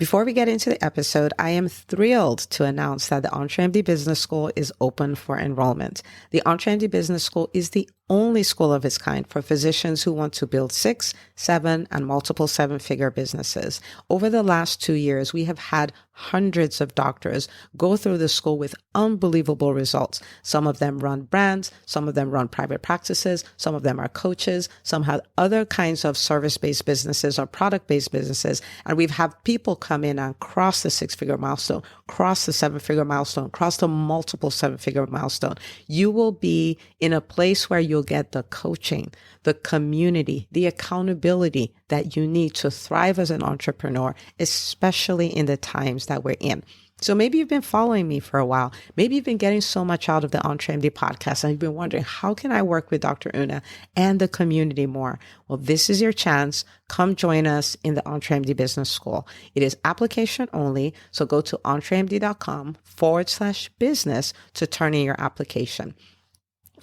Before we get into the episode, I am thrilled to announce that the EntreMD Business School is open for enrollment. The EntreMD Business School is the only school of its kind for physicians who want to build 6, 7, and multiple 7-figure businesses. Over the last 2 years, we have had hundreds of doctors go through the school with unbelievable results. Some of them run brands, some of them run private practices, some of them are coaches, some have other kinds of service-based businesses or product-based businesses. And we've had people come in and cross the 6-figure milestone, cross the 7-figure milestone, cross the multiple 7-figure milestone. You will be in a place where you'll get the coaching, the community, the accountability that you need to thrive as an entrepreneur, especially in the times that we're in. So maybe you've been following me for a while. Maybe you've been getting so much out of the EntreMD podcast and you've been wondering, how can I work with Dr. Una and the community more? Well, this is your chance. Come join us in the EntreMD Business School. It is application only. So go to entremd.com/business to turn in your application.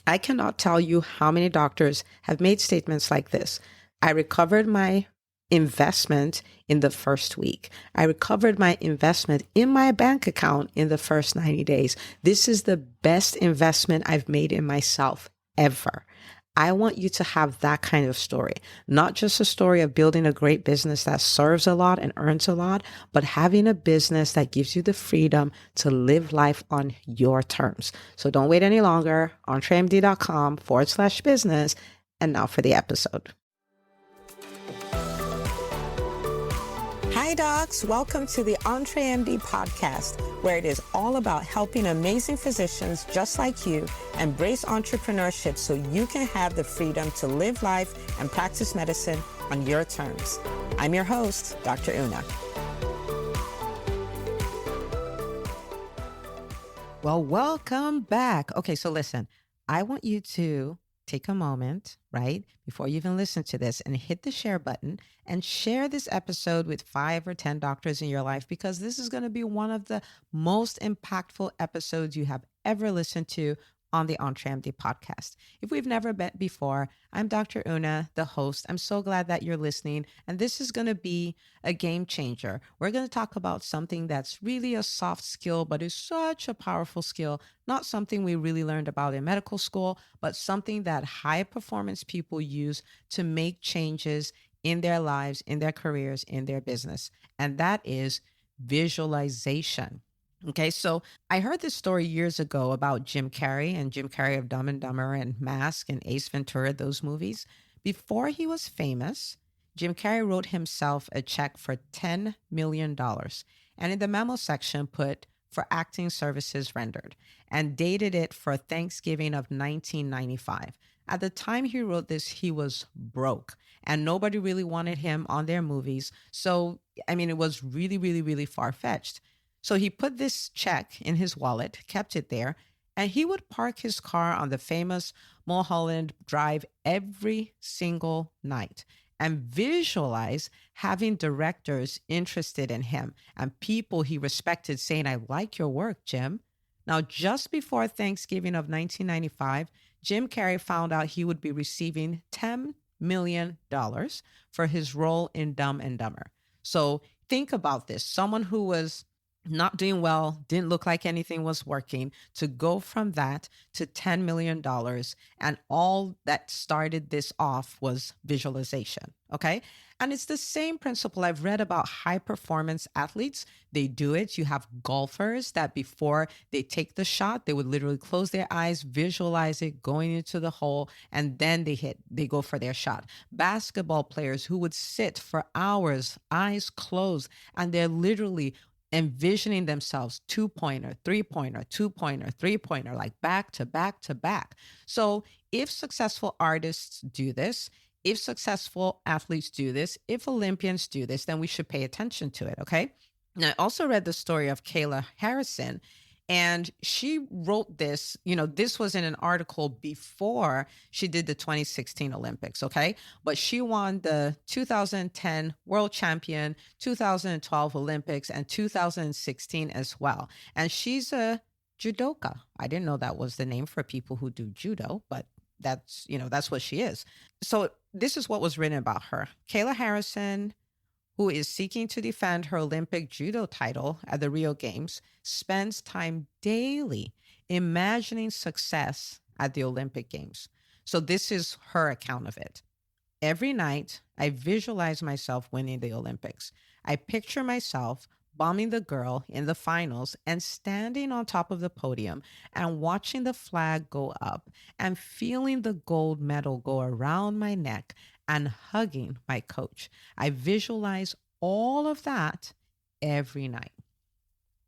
I cannot tell you how many doctors have made statements like this. I recovered my investment in the first week. I recovered my investment in my bank account in the first 90 days. This is the best investment I've made in myself ever. I want you to have that kind of story, not just a story of building a great business that serves a lot and earns a lot, but having a business that gives you the freedom to live life on your terms. So don't wait any longer. entremd.com/business. And now for the episode. Hi, docs. Welcome to the EntreMD Podcast, where it is all about helping amazing physicians just like you embrace entrepreneurship so you can have the freedom to live life and practice medicine on your terms. I'm your host, Dr. Una. Well, welcome back. Okay, so listen, I want you to take a moment, right, before you even listen to this and hit the share button and share this episode with 5 or 10 doctors in your life, because this is going to be one of the most impactful episodes you have ever listened to on the EntreMD podcast. If we've never met before, I'm Dr. Una, the host. I'm so glad that you're listening, and this is going to be a game changer. We're going to talk about something that's really a soft skill, but is such a powerful skill, not something we really learned about in medical school, but something that high performance people use to make changes in their lives, in their careers, in their business. And that is visualization. Okay, so I heard this story years ago about Jim Carrey of Dumb and Dumber and Mask and Ace Ventura, those movies. Before he was famous, Jim Carrey wrote himself a check for $10 million. And in the memo section put, for acting services rendered, and dated it for Thanksgiving of 1995. At the time he wrote this, he was broke and nobody really wanted him on their movies. So, it was really, really, really far-fetched. So he put this check in his wallet, kept it there, and he would park his car on the famous Mulholland Drive every single night and visualize having directors interested in him and people he respected saying, "I like your work, Jim." Now, just before Thanksgiving of 1995, Jim Carrey found out he would be receiving $10 million for his role in Dumb and Dumber. So think about this. Someone who was not doing well, didn't look like anything was working, to go from that to $10 million. And all that started this off was visualization. Okay. And it's the same principle I've read about high performance athletes. They do it. You have golfers that before they take the shot, they would literally close their eyes, visualize it going into the hole, and then they go for their shot. Basketball players who would sit for hours, eyes closed, and they're literally envisioning themselves 2-pointer, 3-pointer, 2-pointer, 3-pointer, like back to back to back. So if successful artists do this, if successful athletes do this, if Olympians do this, then we should pay attention to it, okay? Now, I also read the story of Kayla Harrison, and she wrote this, this was in an article before she did the 2016 Olympics, okay? But she won the 2010 World Champion, 2012 Olympics, and 2016 as well. And she's a judoka. I didn't know that was the name for people who do judo, but that's what she is. So this is what was written about her. Kayla Harrison, who is seeking to defend her Olympic judo title at the Rio Games, spends time daily imagining success at the Olympic Games. So this is her account of it. Every night, I visualize myself winning the Olympics. I picture myself bombing the girl in the finals and standing on top of the podium and watching the flag go up and feeling the gold medal go around my neck and hugging my coach. I visualize all of that every night.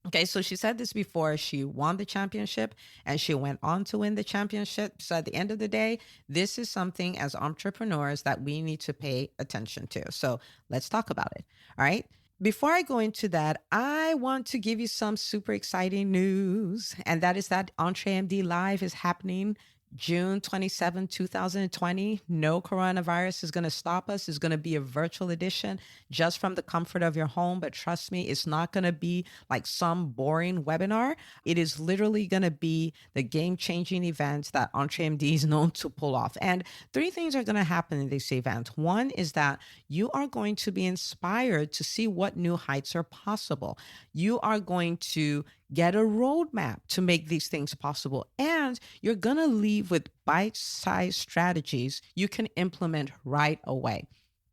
Okay, so she said this before she won the championship and she went on to win the championship. So at the end of the day, this is something as entrepreneurs that we need to pay attention to. So let's talk about it. All right. Before I go into that, I want to give you some super exciting news. And that is that EntreMD Live is happening June 27, 2020. No coronavirus is going to stop us. It's going to be a virtual edition just from the comfort of your home. But trust me, it's not going to be like some boring webinar. It is literally going to be the game-changing event that EntreMD is known to pull off. And three things are going to happen in this event. One is that you are going to be inspired to see what new heights are possible. You are going to get a roadmap to make these things possible. And you're going to leave with bite-sized strategies you can implement right away.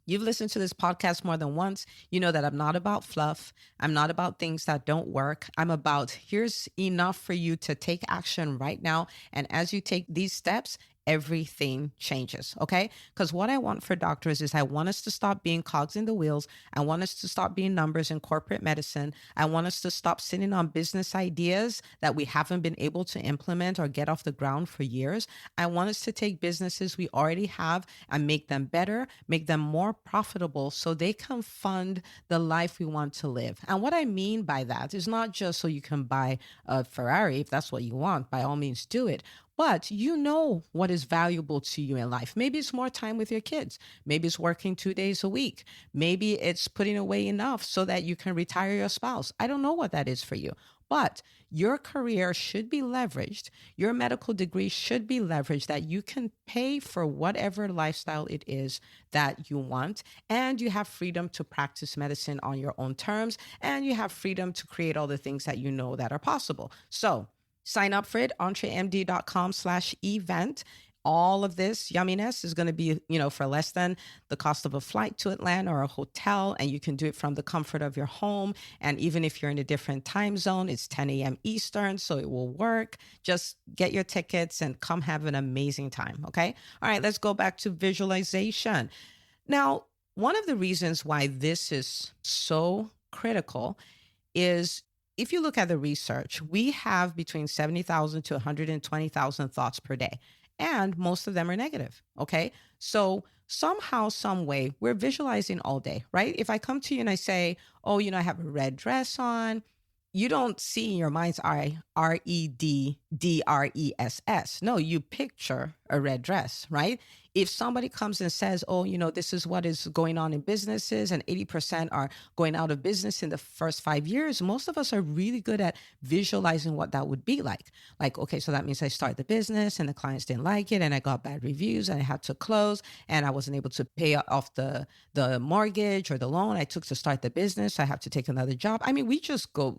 You've listened to this podcast more than once. You know that I'm not about fluff. I'm not about things that don't work. I'm about here's enough for you to take action right now. And as you take these steps, everything changes, okay? Because what I want for doctors is I want us to stop being cogs in the wheels. I want us to stop being numbers in corporate medicine. I want us to stop sitting on business ideas that we haven't been able to implement or get off the ground for years. I want us to take businesses we already have and make them better, make them more profitable so they can fund the life we want to live. And what I mean by that is not just so you can buy a Ferrari. If that's what you want, by all means do it. But you know what is valuable to you in life. Maybe it's more time with your kids. Maybe it's working 2 days a week. Maybe it's putting away enough so that you can retire your spouse. I don't know what that is for you. But your career should be leveraged. Your medical degree should be leveraged that you can pay for whatever lifestyle it is that you want. And you have freedom to practice medicine on your own terms. And you have freedom to create all the things that you know that are possible. So sign up for it, entremd.com/event. All of this yumminess is going to be, for less than the cost of a flight to Atlanta or a hotel. And you can do it from the comfort of your home. And even if you're in a different time zone, it's 10 a.m. Eastern, so it will work. Just get your tickets and come have an amazing time. Okay. All right. Let's go back to visualization. Now, one of the reasons why this is so critical is if you look at the research, we have between 70,000 to 120,000 thoughts per day, and most of them are negative. Okay. So somehow, some way, we're visualizing all day, right? If I come to you and I say, oh, I have a red dress on, you don't see in your mind's eye REDDRESS. No, you picture a red dress, right? If somebody comes and says, oh, this is what is going on in businesses and 80% are going out of business in the first 5 years, most of us are really good at visualizing what that would be like. Like, okay, so that means I start the business and the clients didn't like it and I got bad reviews and I had to close and I wasn't able to pay off the mortgage or the loan I took to start the business. I have to take another job. I mean, we go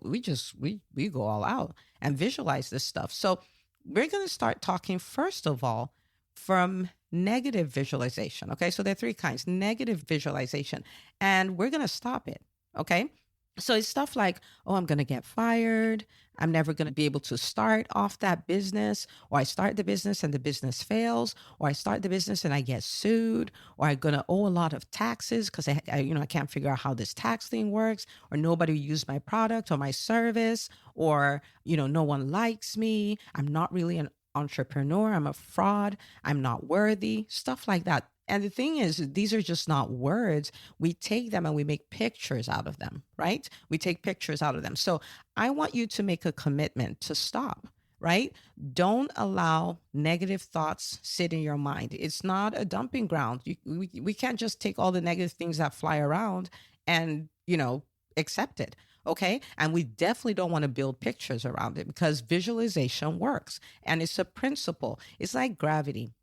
all out and visualize this stuff. So we're going to start talking, first of all, from negative visualization. Okay. So there are three kinds: negative visualization, and we're going to stop it. Okay. So it's stuff like, oh, I'm going to get fired. I'm never going to be able to start off that business, or I start the business and the business fails, or I start the business and I get sued, or I'm going to owe a lot of taxes because I can't figure out how this tax thing works, or nobody used my product or my service, or, no one likes me. I'm not really an entrepreneur. I'm a fraud. I'm not worthy, stuff like that. And the thing is, these are just not words. We take them and we make pictures out of them, right? We take pictures out of them. So I want you to make a commitment to stop, right? Don't allow negative thoughts sit in your mind. It's not a dumping ground. We can't just take all the negative things that fly around and, accept it. Okay. And we definitely don't want to build pictures around it because visualization works and it's a principle. It's like gravity.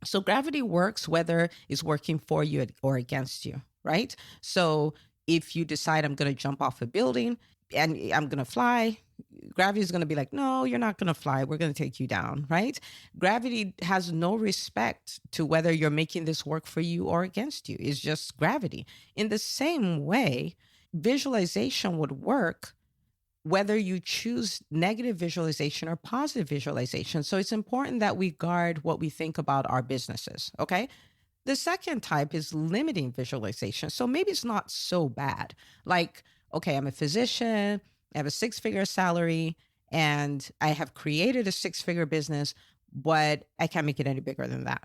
So gravity works whether it's working for you or against you, right? So if you decide I'm going to jump off a building and I'm going to fly, gravity is going to be like, no, you're not going to fly. We're going to take you down, right? Gravity has no respect to whether you're making this work for you or against you. It's just gravity. In the same way, visualization would work whether you choose negative visualization or positive visualization. So it's important that we guard what we think about our businesses, okay? The second type is limiting visualization. So maybe it's not so bad. Like, okay, I'm a physician, I have a six-figure salary, and I have created a six-figure business, but I can't make it any bigger than that,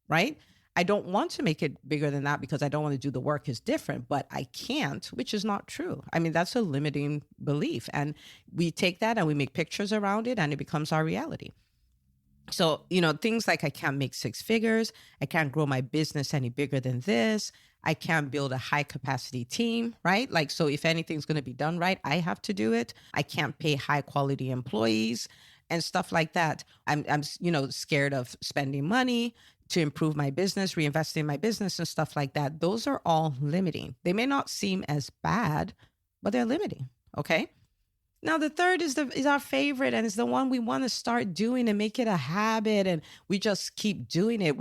right? I don't want to make it bigger than that because I don't want to do the work is different, but I can't, which is not true. I mean, that's a limiting belief. And we take that and we make pictures around it and it becomes our reality. So, things like I can't make six figures, I can't grow my business any bigger than this, I can't build a high capacity team, right? Like, so if anything's going to be done right, I have to do it. I can't pay high quality employees and stuff like that. I'm scared of spending money to improve my business, reinvest in my business and stuff like that. Those are all limiting. They may not seem as bad, but they're limiting. Okay. Now the third is our favorite, and it's the one we want to start doing and make it a habit, and we just keep doing it.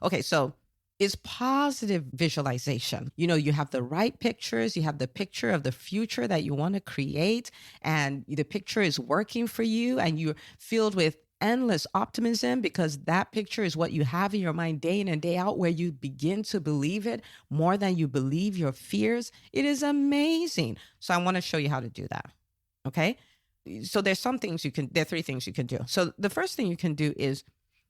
Okay, so it's positive visualization. You have the right pictures, you have the picture of the future that you want to create, and the picture is working for you, and you're filled with endless optimism because that picture is what you have in your mind day in and day out, where you begin to believe it more than you believe your fears. It is amazing. So I want to show you how to do that. Okay. So there are three things you can do. So the first thing you can do is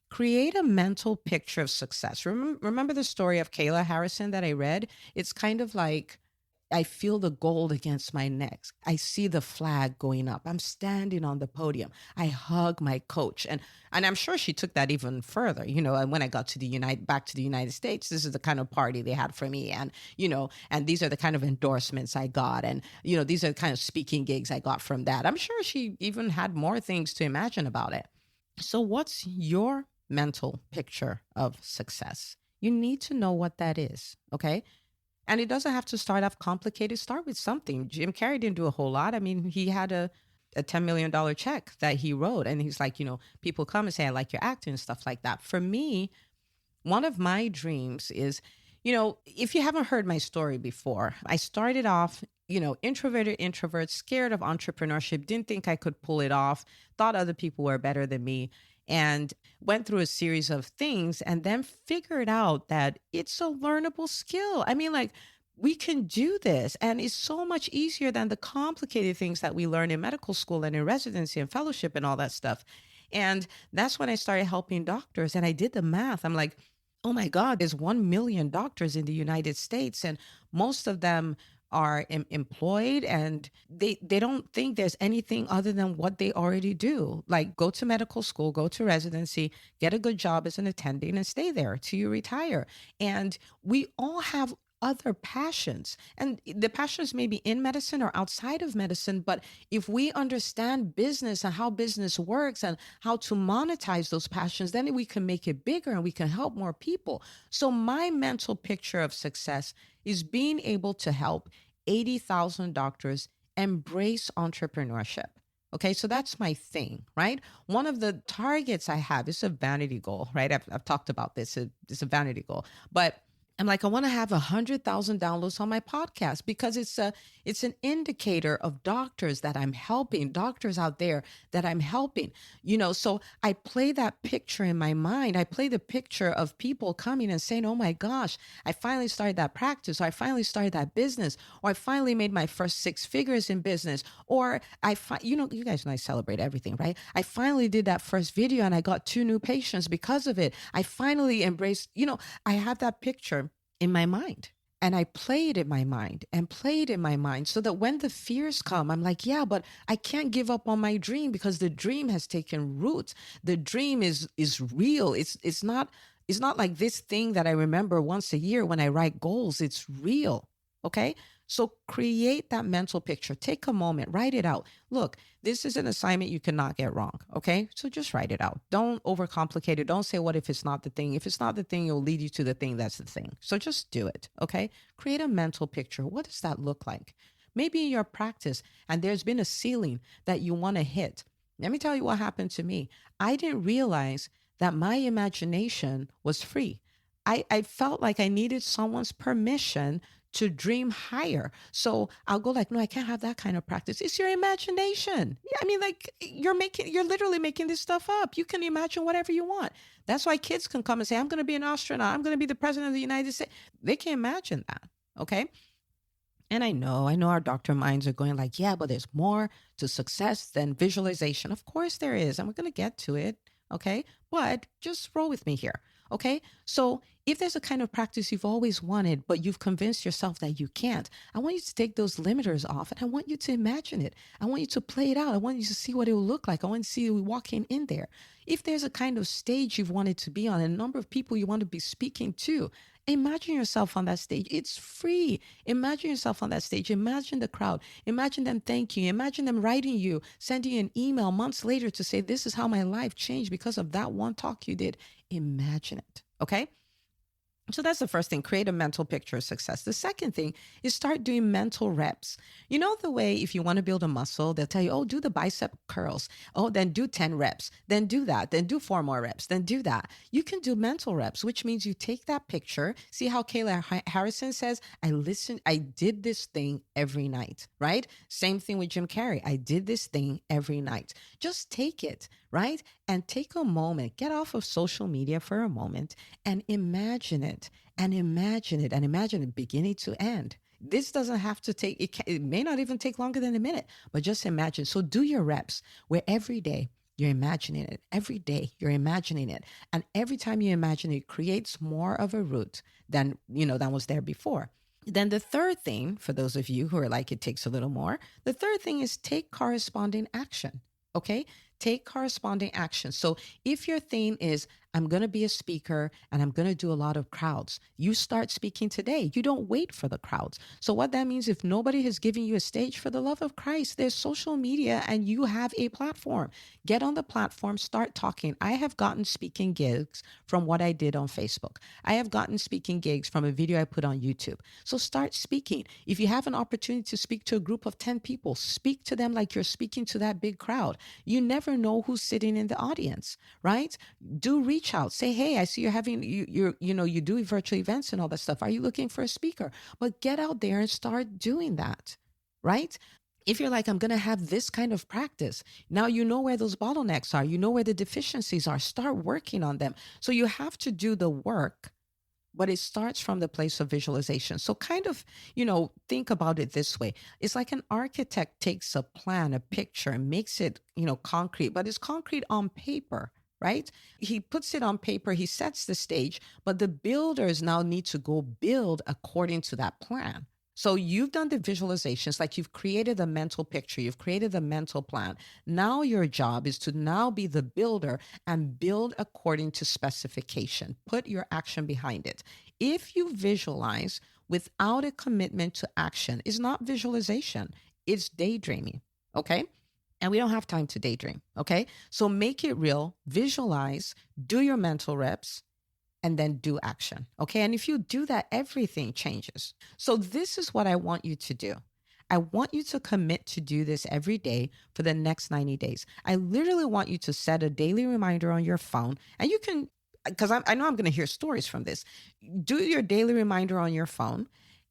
create a mental picture of success. Remember the story of Kayla Harrison that I read? It's kind of like, I feel the gold against my neck. I see the flag going up. I'm standing on the podium. I hug my coach. And I'm sure she took that even further, and when I got to back to the United States, this is the kind of party they had for me. And, and these are the kind of endorsements I got. And, these are the kind of speaking gigs I got from that. I'm sure she even had more things to imagine about it. So what's your mental picture of success? You need to know what that is. Okay. And it doesn't have to start off complicated. Start with something. Jim Carrey didn't do a whole lot. I mean, he had a $10 million check that he wrote. And he's like, people come and say, I like your acting and stuff like that. For me, one of my dreams is, if you haven't heard my story before, I started off, introverted introvert, scared of entrepreneurship, didn't think I could pull it off, thought other people were better than me, and went through a series of things and then figured out that it's a learnable skill. I mean, like, we can do this, and it's so much easier than the complicated things that we learn in medical school and in residency and fellowship and all that stuff. And that's when I started helping doctors, and I did the math. I'm like, oh my God, there's 1 million doctors in the United States, and most of them are employed, and they don't think there's anything other than what they already do. Like, go to medical school, go to residency, get a good job as an attending, and stay there till you retire. And we all have other passions, and the passions may be in medicine or outside of medicine. But if we understand business and how business works and how to monetize those passions, then we can make it bigger and we can help more people. So my mental picture of success is being able to help 80,000 doctors embrace entrepreneurship. Okay, so that's my thing, right? One of the targets I have is a vanity goal, right? I've talked about this. It's a vanity goal, but I'm like, I want to have 100,000 downloads on my podcast because it's an indicator of doctors that I'm helping, doctors out there that I'm helping, so I play that picture in my mind. I play the picture of people coming and saying, oh my gosh, I finally started that practice, or I finally started that business, or I finally made my first 6 figures in business, or you guys know I celebrate everything, right? I finally did that first video and I got 2 new patients because of it. I finally embraced, I have that picture in my mind, and I play it in my mind and play it in my mind so that when the fears come, I'm like, yeah, but I can't give up on my dream because the dream has taken root. The dream is real. It's not like this thing that I remember once a year when I write goals. It's real. Okay. So create that mental picture. Take a moment, write it out. Look, this is an assignment you cannot get wrong. Okay. So just write it out. Don't overcomplicate it. Don't say, what if it's not the thing? If it's not the thing, it'll lead you to the thing that's the thing. So just do it. Okay. Create a mental picture. What does that look like? Maybe in your practice, and there's been a ceiling that you want to hit. Let me tell you what happened to me. I didn't realize that my imagination was free. I felt like I needed someone's permission to dream higher. So I'll go like, no, I can't have that kind of practice. It's your imagination. Yeah, I mean, like you're literally making this stuff up. You can imagine whatever you want. That's why kids can come and say, I'm going to be an astronaut. I'm going to be the president of the United States. They can imagine that. Okay. And I know our doctor minds are going like, yeah, but there's more to success than visualization. Of course there is. And we're going to get to it. Okay. But just roll with me here. Okay. So if there's a kind of practice you've always wanted, but you've convinced yourself that you can't, I want you to take those limiters off and I want you to imagine it. I want you to play it out. I want you to see what it will look like. I want to see you walking in there. If there's a kind of stage you've wanted to be on, a number of people you want to be speaking to, imagine yourself on that stage. It's free. Imagine yourself on that stage. Imagine the crowd. Imagine them thanking you. Imagine them writing you, sending you an email months later to say, this is how my life changed because of that one talk you did. Imagine it. Okay. So that's the first thing, create a mental picture of success. The second thing is start doing mental reps. You know, the way if you want to build a muscle, they'll tell you, oh, do the bicep curls. Oh, then do 10 reps, then do that, then do 4 more reps, then do that. You can do mental reps, which means you take that picture. See how Kayla Harrison says, I did this thing every night, right? Same thing with Jim Carrey. I did this thing every night. Just take it, right? And take a moment, get off of social media for a moment and imagine it and imagine it and imagine it beginning to end. This doesn't have to take, it may not even take longer than a minute, but just imagine. So do your reps where every day you're imagining it. Every day you're imagining it. And every time you imagine it, it creates more of a root than was there before. Then the third thing, for those of you who are like, it takes a little more, the third thing is take corresponding action. Okay. Take corresponding action. So if your theme is, I'm going to be a speaker and I'm going to do a lot of crowds, you start speaking today. You don't wait for the crowds. So what that means, if nobody has given you a stage, for the love of Christ, there's social media and you have a platform. Get on the platform, start talking. I have gotten speaking gigs from what I did on Facebook. I have gotten speaking gigs from a video I put on YouTube. So start speaking. If you have an opportunity to speak to a group of 10 people, speak to them like you're speaking to that big crowd. You never know who's sitting in the audience, right? Do reach out. Say, hey, I see you're having, you do virtual events and all that stuff. Are you looking for a speaker? But get out there and start doing that, right? If you're like, I'm going to have this kind of practice, now you know where those bottlenecks are. You know where the deficiencies are. Start working on them. So you have to do the work, but it starts from the place of visualization. So kind of, think about it this way. It's like an architect takes a plan, a picture, and makes it, concrete, but it's concrete on paper, right? He puts it on paper, he sets the stage, but the builders now need to go build according to that plan. So you've done the visualizations, like you've created a mental picture, you've created a mental plan. Now your job is to now be the builder and build according to specification. Put your action behind it. If you visualize without a commitment to action, it's not visualization, it's daydreaming, okay? And we don't have time to daydream, okay? So make it real, visualize, do your mental reps, and then do action. Okay. And if you do that, everything changes. So this is what I want you to do. I want you to commit to do this every day for the next 90 days. I literally want you to set a daily reminder on your phone, and you can, because I know I'm going to hear stories from this. Do your daily reminder on your phone.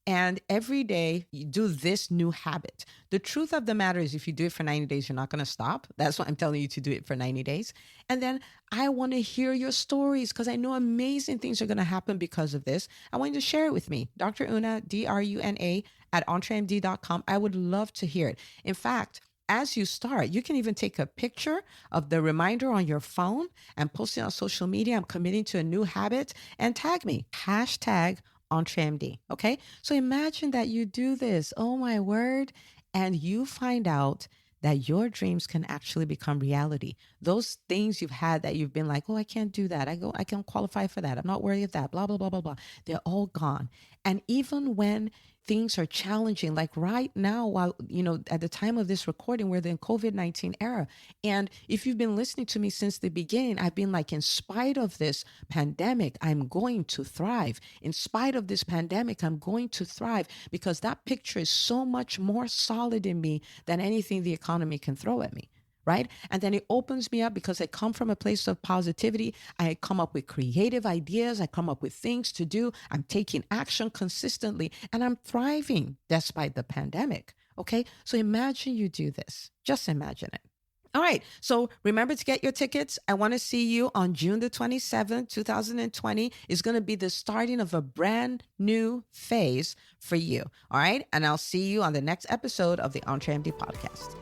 And every day you do this new habit. The truth of the matter is, if you do it for 90 days, you're not going to stop. That's why I'm telling you to do it for 90 days. And then I want to hear your stories, because I know amazing things are going to happen because of this. I want you to share it with me. Dr. Una, Druna at EntreMD.com. I would love to hear it. In fact, as you start, you can even take a picture of the reminder on your phone and post it on social media. I'm committing to a new habit, and tag me, #EntreMD. Okay. So imagine that you do this. Oh my word. And you find out that your dreams can actually become reality. Those things you've had that you've been like, oh, I can't do that. I can't qualify for that. I'm not worthy of that. Blah, blah, blah, blah, blah. They're all gone. And even when things are challenging. Like right now, while, at the time of this recording, we're in COVID-19 era. And if you've been listening to me since the beginning, I've been like, in spite of this pandemic, I'm going to thrive. In spite of this pandemic, I'm going to thrive, because that picture is so much more solid in me than anything the economy can throw at me. Right? And then it opens me up, because I come from a place of positivity. I come up with creative ideas. I come up with things to do. I'm taking action consistently, and I'm thriving despite the pandemic. Okay. So imagine you do this. Just imagine it. All right. So remember to get your tickets. I want to see you on June the 27th, 2020. It's going to be the starting of a brand new phase for you. All right. And I'll see you on the next episode of the EntreMD Podcast.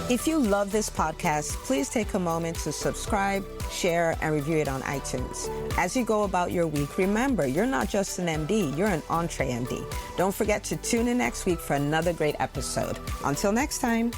If you love this podcast, please take a moment to subscribe, share, and review it on iTunes. As you go about your week, remember, you're not just an MD, you're an EntreMD. Don't forget to tune in next week for another great episode. Until next time.